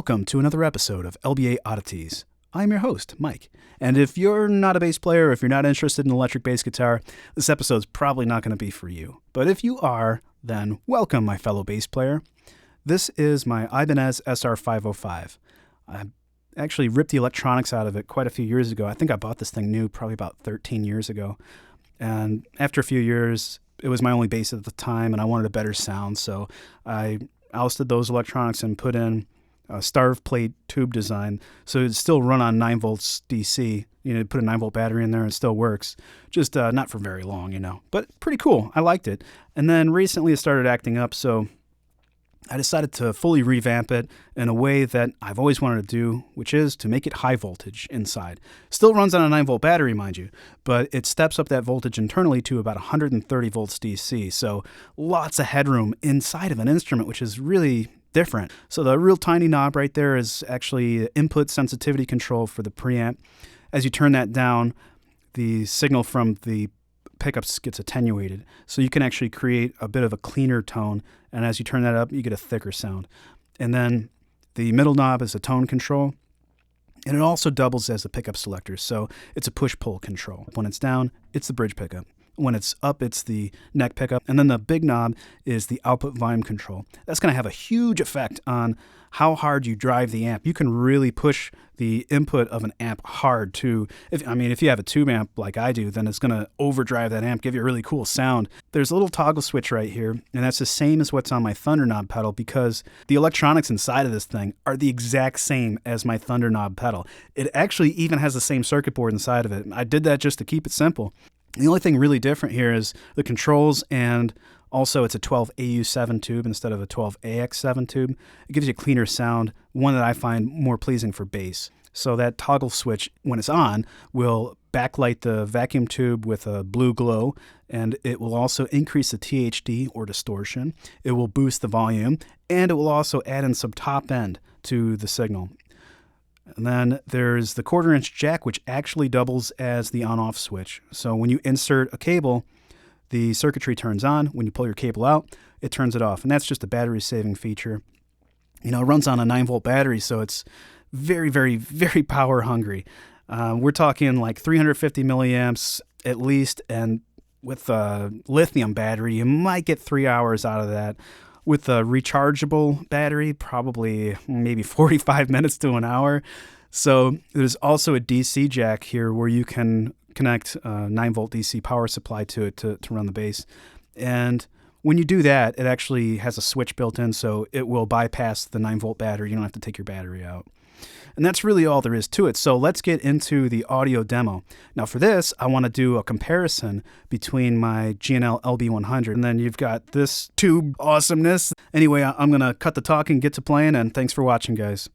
welcome to another episode of LBA Oddities. I'm your host, Mike, and if you're not a bass player, or if you're not interested in electric bass guitar, this episode's probably not going to be for you. But if you are, then welcome, my fellow bass player. This is my Ibanez SR505. I actually ripped the electronics out of it quite a few years ago. I think I bought this thing new probably about 13 years ago. And after a few years, it was my only bass at the time, and I wanted a better sound, so I ousted those electronics and put in a starve plate tube design, so it'd still run on 9 volts DC. Put a 9 volt battery in there and it still works. Just not for very long, but pretty cool. I liked it. And then recently it started acting up, so I decided to fully revamp it in a way that I've always wanted to do, which is to make it high voltage inside. Still runs on a 9 volt battery, mind you, but it steps up that voltage internally to about 130 volts DC. So lots of headroom inside of an instrument, which is really different. So the real tiny knob right there is actually input sensitivity control for the preamp. As you turn that down, the signal from the pickups gets attenuated. So you can actually create a bit of a cleaner tone. And as you turn that up, you get a thicker sound. And then the middle knob is a tone control. And it also doubles as a pickup selector. So it's a push-pull control. When it's down, it's the bridge pickup. When it's up, it's the neck pickup. And then the big knob is the output volume control. That's going to have a huge effect on how hard you drive the amp. You can really push the input of an amp hard too. If you have a tube amp like I do, then it's going to overdrive that amp, give you a really cool sound. There's a little toggle switch right here, and that's the same as what's on my Thunder knob pedal because the electronics inside of this thing are the exact same as my Thunder knob pedal. It actually even has the same circuit board inside of it. I did that just to keep it simple. The only thing really different here is the controls, and also it's a 12AU7 tube instead of a 12AX7 tube. It gives you a cleaner sound, one that I find more pleasing for bass. So that toggle switch, when it's on, will backlight the vacuum tube with a blue glow, and it will also increase the THD or distortion. It will boost the volume, and it will also add in some top end to the signal. And then there's the 1/4-inch jack, which actually doubles as the on-off switch. So when you insert a cable, the circuitry turns on. When you pull your cable out, it turns it off. And that's just a battery-saving feature. It runs on a 9 volt battery, so it's very, very, very power hungry. We're talking like 350 milliamps at least, and with a lithium battery, you might get 3 hours out of that. With a rechargeable battery, probably maybe 45 minutes to an hour. So there's also a DC jack here where you can connect a 9 volt DC power supply to it to run the bass. And when you do that, it actually has a switch built in, so it will bypass the 9 volt battery. You don't have to take your battery out. And that's really all there is to it. So let's get into the audio demo. Now for this, I want to do a comparison between my G&L LB100 and then you've got this tube awesomeness. Anyway, I'm going to cut the talk and get to playing, and thanks for watching, guys.